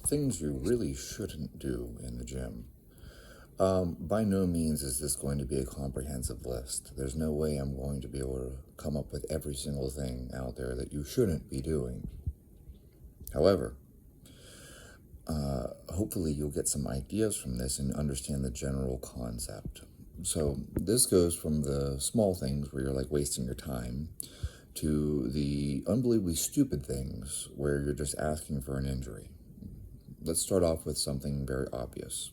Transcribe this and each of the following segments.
Things you really shouldn't do in the gym. By no means is this going to be a comprehensive list. There's no way I'm going to be able to come up with every single thing out there that you shouldn't be doing. However, hopefully you'll get some ideas from this and understand the general concept. So this goes from the small things where you're like wasting your time to the unbelievably stupid things where you're just asking for an injury. Let's start off with something very obvious.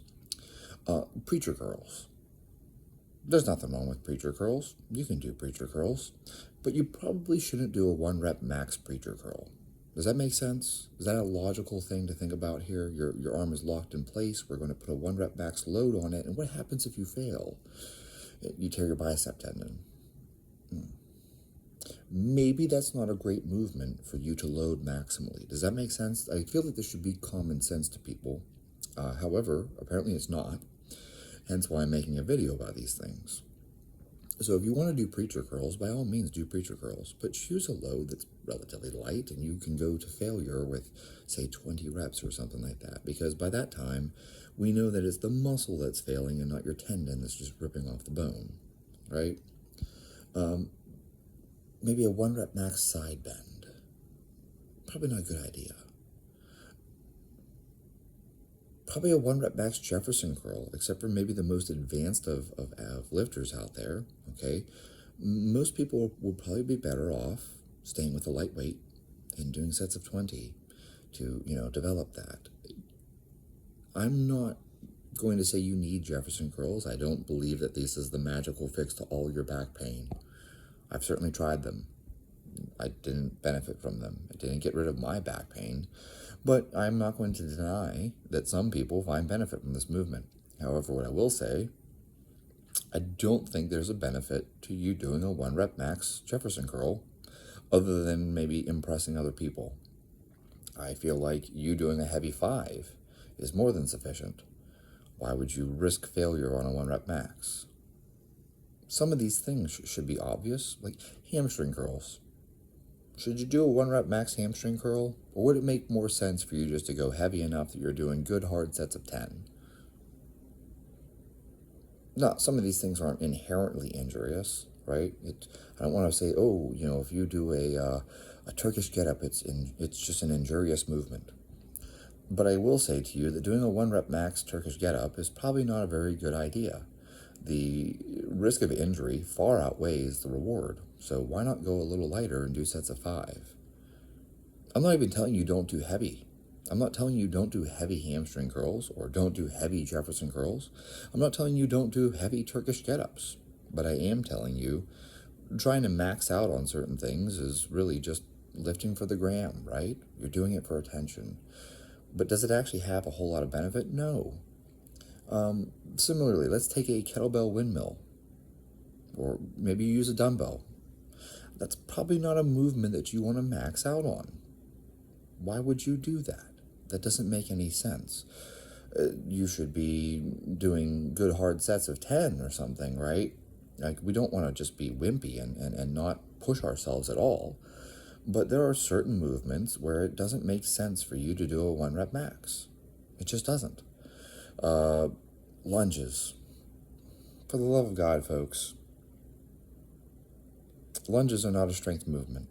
Preacher curls. There's nothing wrong with preacher curls. You can do preacher curls, but you probably shouldn't do a 1 rep max preacher curl. Does that make sense? Is that a logical thing to think about here? Your arm is locked in place. We're going to put a 1 rep max load on it. And what happens if you fail? You tear your bicep tendon. Maybe that's not a great movement for you to load maximally. Does that make sense? I feel like this should be common sense to people. However, apparently it's not. Hence why I'm making a video about these things. So if you want to do preacher curls, by all means do preacher curls, but choose a load that's relatively light and you can go to failure with, say, 20 reps or something like that. Because by that time, we know that it's the muscle that's failing and not your tendon that's just ripping off the bone, right? Maybe a 1 rep max side bend. Probably not a good idea. Probably a 1 rep max Jefferson curl, except for maybe the most advanced of lifters out there, okay? Most people will probably be better off staying with a lightweight and doing sets of 20 to, develop that. I'm not going to say you need Jefferson curls. I don't believe that this is the magical fix to all your back pain. I've certainly tried them. I didn't benefit from them. It didn't get rid of my back pain. But I'm not going to deny that some people find benefit from this movement. However, what I will say, I don't think there's a benefit to you doing a 1 rep max Jefferson curl other than maybe impressing other people. I feel like you doing a heavy 5 is more than sufficient. Why would you risk failure on a 1 rep max? Some of these things should be obvious, like hamstring curls. Should you do a 1 rep max hamstring curl, or would it make more sense for you just to go heavy enough that you're doing good hard sets of 10? Now, some of these things aren't inherently injurious, right? I don't want to say, if you do a Turkish get-up, it's just an injurious movement. But I will say to you that doing a 1 rep max Turkish get-up is probably not a very good idea. The risk of injury far outweighs the reward. So why not go a little lighter and do sets of 5? I'm not even telling you don't do heavy. I'm not telling you don't do heavy hamstring curls or don't do heavy Jefferson curls. I'm not telling you don't do heavy Turkish get-ups. But I am telling you trying to max out on certain things is really just lifting for the gram, right? You're doing it for attention. But does it actually have a whole lot of benefit? No. Similarly, let's take a kettlebell windmill, or maybe you use a dumbbell. That's probably not a movement that you want to max out on. Why would you do that? That doesn't make any sense. You should be doing good hard sets of 10 or something, right? Like, we don't want to just be wimpy and not push ourselves at all. But there are certain movements where it doesn't make sense for you to do a 1 rep max. It just doesn't. Lunges. For the love of God, folks, lunges are not a strength movement.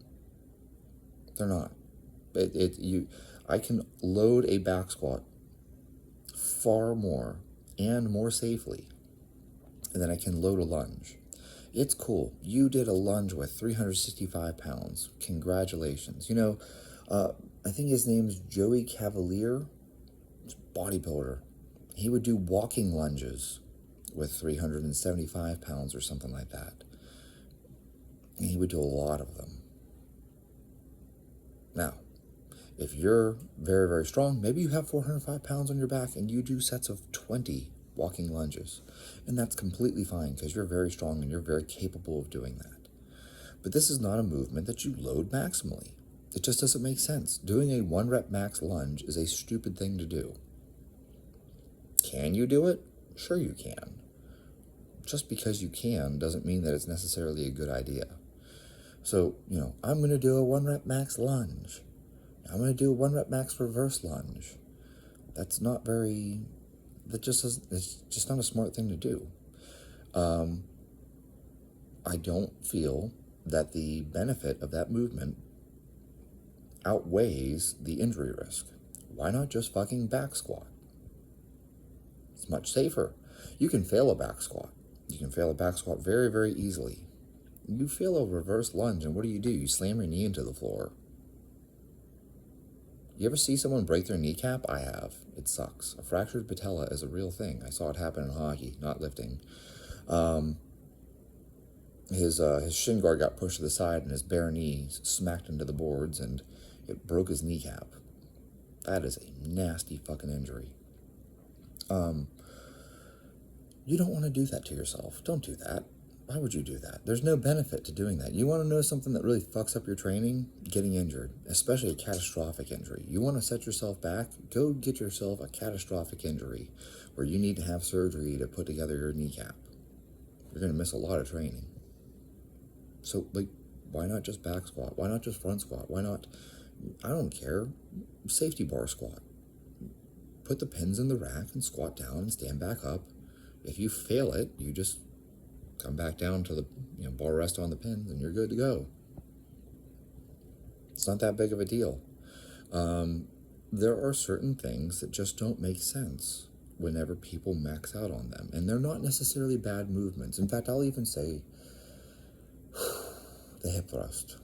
They're not. I can load a back squat far more and more safely than I can load a lunge. It's cool. You did a lunge with 365 pounds. Congratulations. I think his name's Joey Cavalier. He's a bodybuilder. He would do walking lunges with 375 pounds or something like that. And he would do a lot of them. Now, if you're very, very strong, maybe you have 405 pounds on your back and you do sets of 20 walking lunges. And that's completely fine because you're very strong and you're very capable of doing that. But this is not a movement that you load maximally. It just doesn't make sense. Doing a 1 rep max lunge is a stupid thing to do. Can you do it? Sure you can. Just because you can doesn't mean that it's necessarily a good idea. So, I'm going to do a 1 rep max lunge. I'm going to do a 1 rep max reverse lunge. That's not very, it's just not a smart thing to do. I don't feel that the benefit of that movement outweighs the injury risk. Why not just fucking back squat? It's much safer. You can fail a back squat. You can fail a back squat very, very easily. You fail a reverse lunge, and what do? You slam your knee into the floor. You ever see someone break their kneecap? I have. It sucks. A fractured patella is a real thing. I saw it happen in hockey, not lifting. His shin guard got pushed to the side, and his bare knee smacked into the boards, and it broke his kneecap. That is a nasty fucking injury. You don't want to do that to yourself. Don't do that. Why would you do that? There's no benefit to doing that. You want to know something that really fucks up your training? Getting injured, especially a catastrophic injury. You want to set yourself back? Go get yourself a catastrophic injury where you need to have surgery to put together your kneecap. You're going to miss a lot of training. So, why not just back squat? Why not just front squat? Why not, I don't care, safety bar squat. Put the pins in the rack and squat down and stand back up. If you fail it, you just come back down to the bar rest on the pins and you're good to go. It's not that big of a deal. There are certain things that just don't make sense whenever people max out on them. And they're not necessarily bad movements. In fact, I'll even say the hip thrust.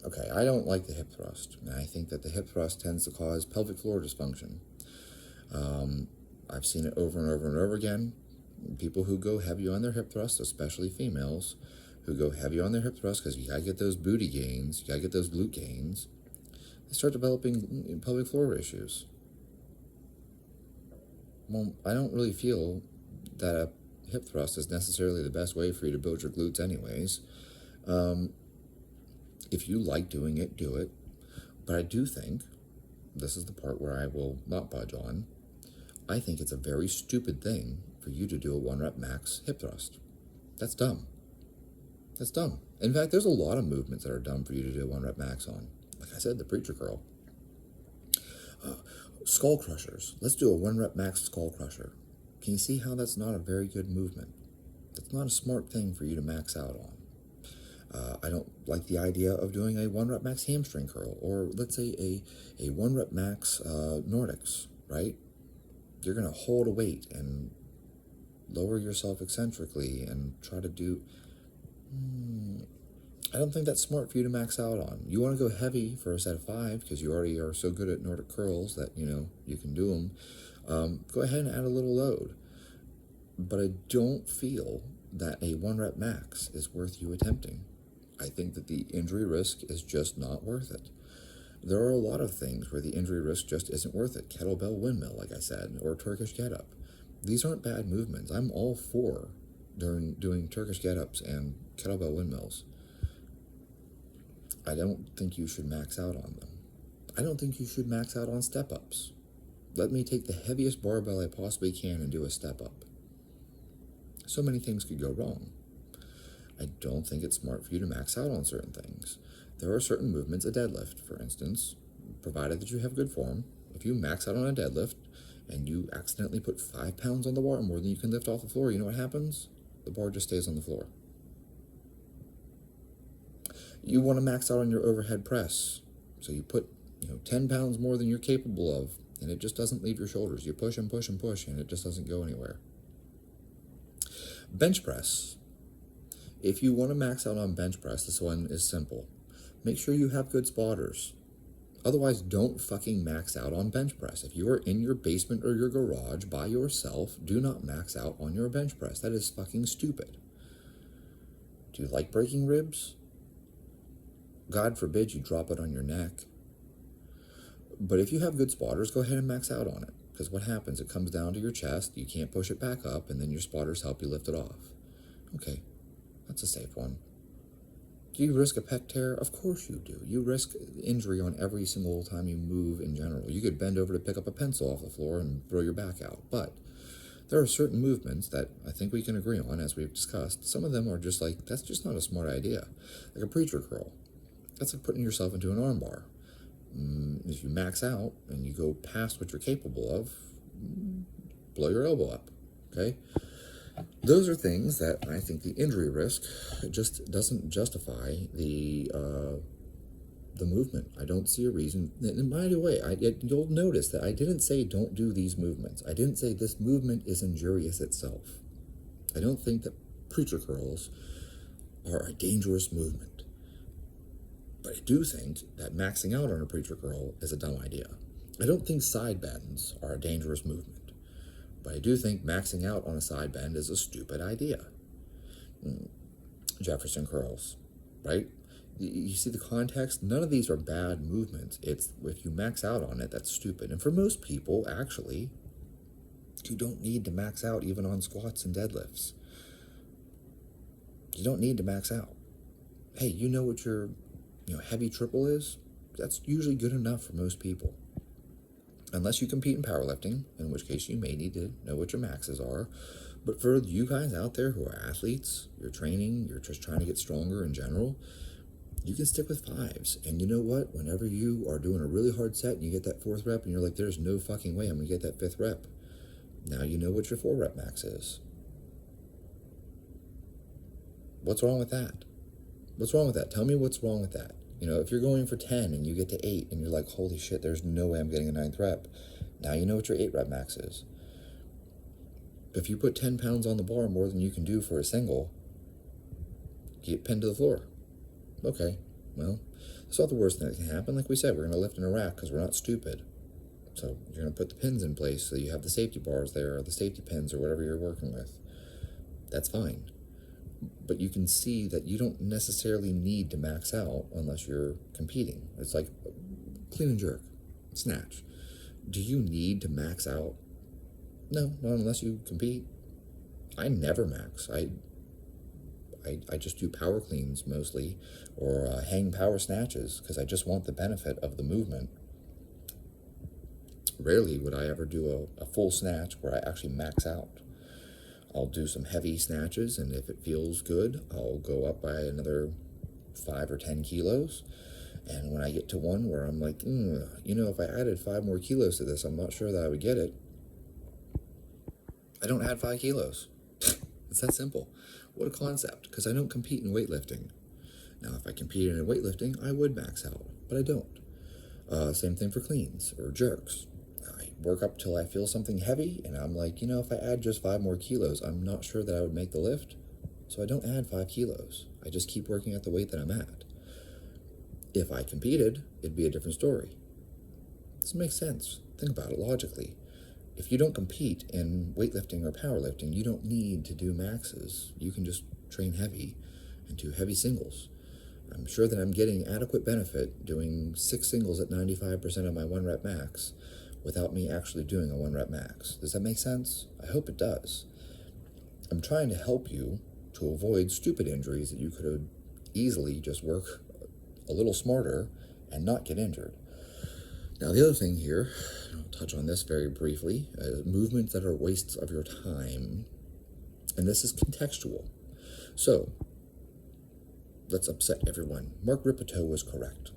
Okay, I don't like the hip thrust. And I think that the hip thrust tends to cause pelvic floor dysfunction. I've seen it over and over and over again. People who go heavy on their hip thrust, especially females, who go heavy on their hip thrust because you gotta get those booty gains, you gotta get those glute gains, they start developing pelvic floor issues. Well, I don't really feel that a hip thrust is necessarily the best way for you to build your glutes anyways. If you like doing it, do it. But I do think, this is the part where I will not budge on, I think it's a very stupid thing for you to do a 1-rep max hip thrust. That's dumb. That's dumb. In fact, there's a lot of movements that are dumb for you to do a 1-rep max on. Like I said, the preacher curl. Skull crushers. Let's do a 1-rep max skull crusher. Can you see how that's not a very good movement? That's not a smart thing for you to max out on. I don't like the idea of doing a 1-rep max hamstring curl, or let's say a 1-rep max Nordics, right? You're going to hold a weight and lower yourself eccentrically and try to do... I don't think that's smart for you to max out on. You want to go heavy for a set of 5 because you already are so good at Nordic curls that, you can do them. Go ahead and add a little load. But I don't feel that a 1-rep max is worth you attempting. I think that the injury risk is just not worth it. There are a lot of things where the injury risk just isn't worth it. Kettlebell windmill, like I said, or Turkish get-up. These aren't bad movements. I'm all for doing Turkish get-ups and kettlebell windmills. I don't think you should max out on them. I don't think you should max out on step-ups. Let me take the heaviest barbell I possibly can and do a step-up. So many things could go wrong. I don't think it's smart for you to max out on certain things. There are certain movements, a deadlift, for instance, provided that you have good form. If you max out on a deadlift and you accidentally put 5 pounds on the bar more than you can lift off the floor, you know what happens? The bar just stays on the floor. You want to max out on your overhead press. So you put 10 pounds more than you're capable of, and it just doesn't leave your shoulders. You push and push and push, and it just doesn't go anywhere. Bench press. If you want to max out on bench press, this one is simple. Make sure you have good spotters. Otherwise, don't fucking max out on bench press. If you are in your basement or your garage by yourself, do not max out on your bench press. That is fucking stupid. Do you like breaking ribs? God forbid you drop it on your neck. But if you have good spotters, go ahead and max out on it. Because what happens? It comes down to your chest, you can't push it back up, and then your spotters help you lift it off. Okay, that's a safe one. Do you risk a pec tear? Of course you do. You risk injury on every single time you move in general. You could bend over to pick up a pencil off the floor and throw your back out. But there are certain movements that I think we can agree on, as we've discussed. Some of them are just like, that's just not a smart idea. Like a preacher curl. That's like putting yourself into an arm bar. If you max out and you go past what you're capable of, blow your elbow up, okay? Those are things that I think the injury risk just doesn't justify the movement. I don't see a reason. And by the way, you'll notice that I didn't say don't do these movements. I didn't say this movement is injurious itself. I don't think that preacher curls are a dangerous movement. But I do think that maxing out on a preacher curl is a dumb idea. I don't think side bends are a dangerous movement. But I do think maxing out on a side bend is a stupid idea. Jefferson curls, right? You see the context? None of these are bad movements. It's if you max out on it, that's stupid. And for most people, actually, you don't need to max out even on squats and deadlifts. You don't need to max out. Hey, you know what your heavy triple is? That's usually good enough for most people. Unless you compete in powerlifting, in which case you may need to know what your maxes are. But for you guys out there who are athletes, you're training, you're just trying to get stronger in general, you can stick with 5s. And you know what? Whenever you are doing a really hard set and you get that 4th rep and you're like, there's no fucking way I'm going to get that 5th rep. Now you know what your 4 rep max is. What's wrong with that? What's wrong with that? Tell me what's wrong with that. If you're going for 10 and you get to 8 and you're like, holy shit, there's no way I'm getting a 9th rep. Now you know what your 8 rep max is. If you put 10 pounds on the bar more than you can do for a single, you get pinned to the floor. Okay, well, it's not the worst thing that can happen. Like we said, we're going to lift in a rack because we're not stupid. So you're going to put the pins in place so you have the safety bars there or the safety pins or whatever you're working with. That's fine. But you can see that you don't necessarily need to max out unless you're competing. It's like clean and jerk, snatch. Do you need to max out? No, not unless you compete. I never max. I just do power cleans mostly, or hang power snatches because I just want the benefit of the movement. Rarely would I ever do a full snatch where I actually max out. I'll do some heavy snatches, and if it feels good, I'll go up by another 5 or 10 kilos. And when I get to one where I'm like, if I added 5 more kilos to this, I'm not sure that I would get it. I don't add 5 kilos. It's that simple. What a concept, because I don't compete in weightlifting. Now, if I competed in weightlifting, I would max out, but I don't. Same thing for cleans or jerks. I work up till I feel something heavy, and I'm like, if I add just 5 more kilos, I'm not sure that I would make the lift, so I don't add 5 kilos. I just keep working at the weight that I'm at. If I competed, it'd be a different story. This makes sense. Think about it logically. If you don't compete in weightlifting or powerlifting, you don't need to do maxes. You can just train heavy and do heavy singles. I'm sure that I'm getting adequate benefit doing 6 singles at 95% of my 1 rep max without me actually doing a 1 rep max. Does that make sense? I hope it does. I'm trying to help you to avoid stupid injuries that you could have easily just work a little smarter and not get injured. Now, the other thing here, I'll touch on this very briefly, movements that are wastes of your time, and this is contextual. So, let's upset everyone. Mark Rippetoe was correct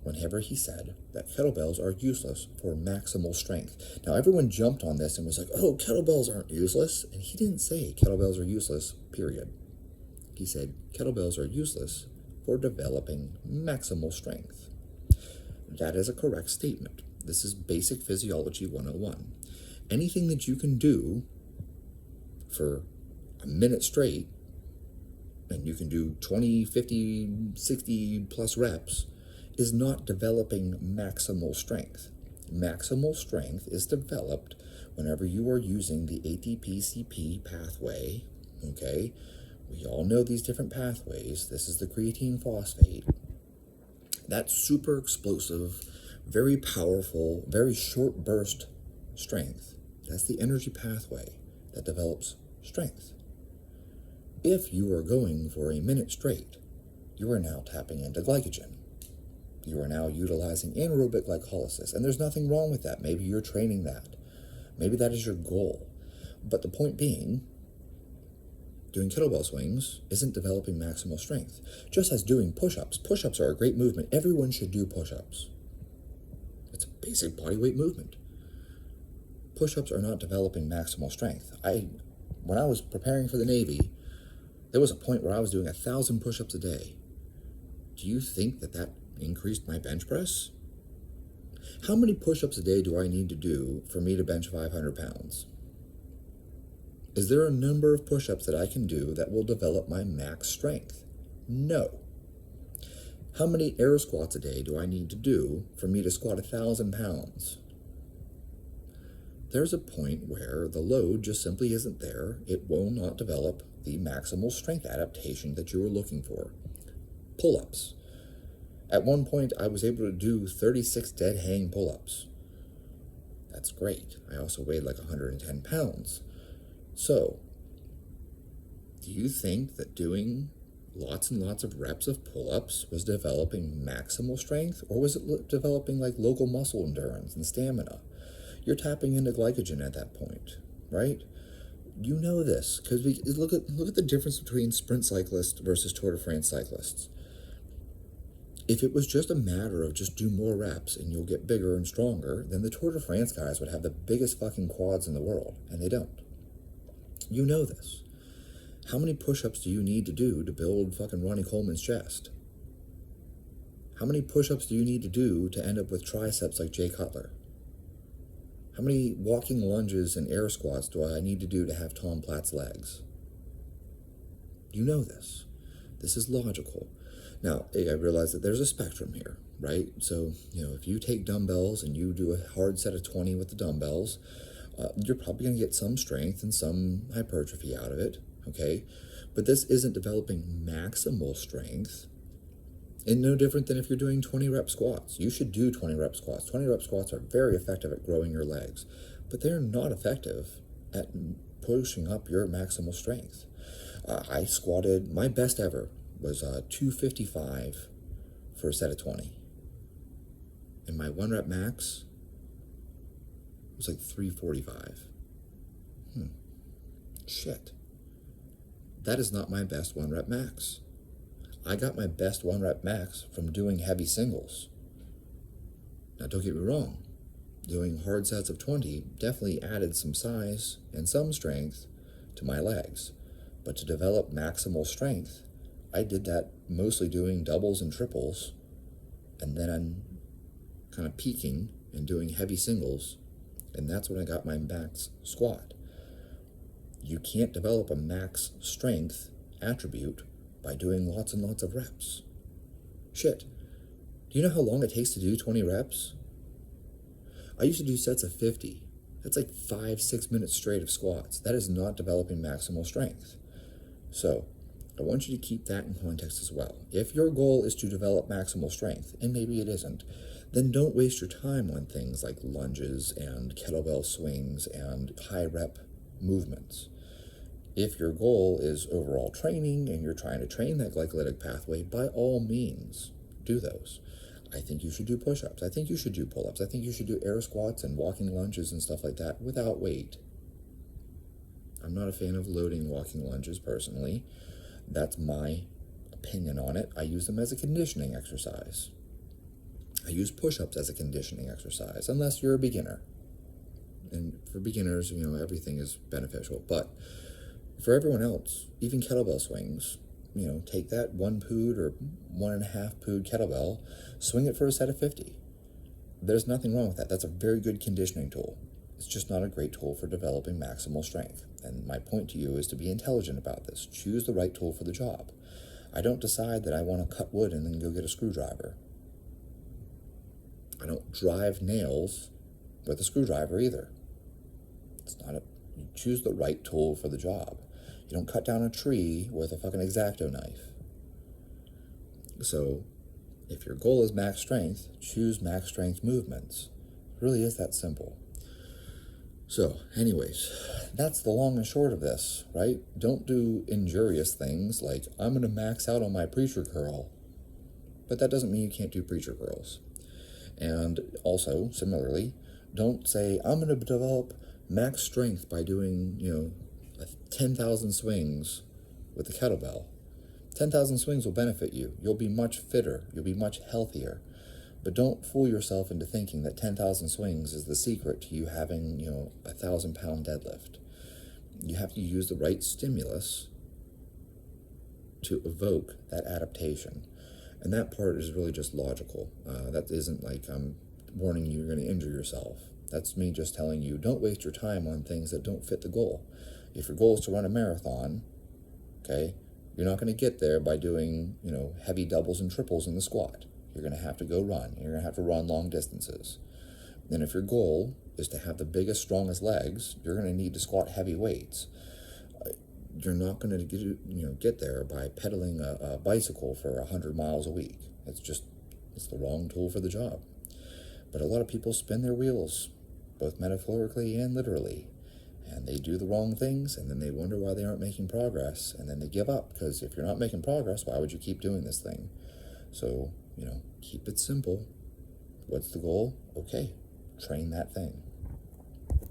whenever he said that kettlebells are useless for maximal strength. Now, everyone jumped on this and was like, oh, kettlebells aren't useless. And he didn't say kettlebells are useless, period. He said kettlebells are useless for developing maximal strength. That is a correct statement. This is basic physiology 101. Anything that you can do for a minute straight, and you can do 20, 50, 60 plus reps, is not developing maximal strength. Maximal strength is developed whenever you are using the ATP-CP pathway, okay? We all know these different pathways. This is the creatine phosphate. That super explosive, very powerful, very short burst strength. That's the energy pathway that develops strength. If you are going for a minute straight, you are now tapping into glycogen. You are now utilizing anaerobic glycolysis, and there's nothing wrong with that. Maybe you're training that. Maybe that is your goal. But the point being, doing kettlebell swings isn't developing maximal strength. Just as doing push-ups. Push-ups are a great movement. Everyone should do push-ups. It's a basic body weight movement. Push-ups are not developing maximal strength. When I was preparing for the Navy, there was a point where I was doing 1,000 push-ups a day. Do you think that increased my bench press? How many push-ups a day do I need to do for me to bench 500 pounds? Is there a number of push-ups that I can do that will develop my max strength? No. How many air squats a day do I need to do for me to squat 1,000 pounds? There's a point where the load just simply isn't there. It will not develop the maximal strength adaptation that you were looking for. Pull-ups. At one point, I was able to do 36 dead hang pull-ups. That's great. I also weighed like 110 pounds. So, do you think that doing lots and lots of reps of pull-ups was developing maximal strength, or was it developing like local muscle endurance and stamina? You're tapping into glycogen at that point, right? You know this because look at the difference between sprint cyclists versus Tour de France cyclists. If it was just a matter of just do more reps and you'll get bigger and stronger, then the Tour de France guys would have the biggest fucking quads in the world, and they don't. You know this. How many push-ups do you need to do to build fucking Ronnie Coleman's chest? How many push-ups do you need to do to end up with triceps like Jay Cutler? How many walking lunges and air squats do I need to do to have Tom Platt's legs? You know this. This is logical. Now, I realize that there's a spectrum here, right? So, if you take dumbbells and you do a hard set of 20 with the dumbbells, you're probably going to get some strength and some hypertrophy out of it, okay? But this isn't developing maximal strength. And no different than if you're doing 20 rep squats. You should do 20 rep squats. 20 rep squats are very effective at growing your legs, but they're not effective at pushing up your maximal strength. I squatted, my best ever was 255 for a set of 20. And my 1 rep max was like 345. Shit. That is not my best 1 rep max. I got my best 1 rep max from doing heavy singles. Now don't get me wrong, doing hard sets of 20 definitely added some size and some strength to my legs. But to develop maximal strength, I did that mostly doing doubles and triples, and then I'm kind of peaking and doing heavy singles, and that's when I got my max squat. You can't develop a max strength attribute by doing lots and lots of reps. Shit. Do you know how long it takes to do 20 reps? I used to do sets of 50. That's like 5-6 minutes straight of squats. That is not developing maximal strength. So, I want you to keep that in context as well. If your goal is to develop maximal strength, and maybe it isn't, then don't waste your time on things like lunges and kettlebell swings and high rep movements. If your goal is overall training and you're trying to train that glycolytic pathway, by all means, do those. I think you should do push-ups. I think you should do pull-ups. I think you should do air squats and walking lunges and stuff like that without weight. I'm not a fan of loading walking lunges personally. That's my opinion on it. I use them as a conditioning exercise. I use push-ups as a conditioning exercise, unless you're a beginner. And for beginners, everything is beneficial. But for everyone else, even kettlebell swings, take that 1 pood or 1.5 pood kettlebell, swing it for a set of 50. There's nothing wrong with that. That's a very good conditioning tool. It's just not a great tool for developing maximal strength. And my point to you is to be intelligent about this. Choose the right tool for the job. I don't decide that I want to cut wood and then go get a screwdriver. I don't drive nails with a screwdriver either. You choose the right tool for the job. You don't cut down a tree with a fucking X-Acto knife. So, if your goal is max strength, choose max strength movements. It really is that simple. So, anyways, that's the long and short of this, right? Don't do injurious things like, I'm going to max out on my preacher curl. But that doesn't mean you can't do preacher curls. And also, similarly, don't say, I'm going to develop max strength by doing, 10,000 swings with a kettlebell. 10,000 swings will benefit you. You'll be much fitter. You'll be much healthier. But don't fool yourself into thinking that 10,000 swings is the secret to you having, 1,000-pound deadlift. You have to use the right stimulus to evoke that adaptation. And that part is really just logical. That isn't like I'm warning you you're going to injure yourself. That's me just telling you, don't waste your time on things that don't fit the goal. If your goal is to run a marathon, okay, you're not going to get there by doing, heavy doubles and triples in the squat. You're going to have to go run. You're going to have to run long distances. And if your goal is to have the biggest, strongest legs, you're going to need to squat heavy weights. You're not going to get there by pedaling a bicycle for 100 miles a week. It's the wrong tool for the job. But a lot of people spin their wheels, both metaphorically and literally. And they do the wrong things, and then they wonder why they aren't making progress, and then they give up, because if you're not making progress, why would you keep doing this thing? So, keep it simple. What's the goal? Okay, train that thing.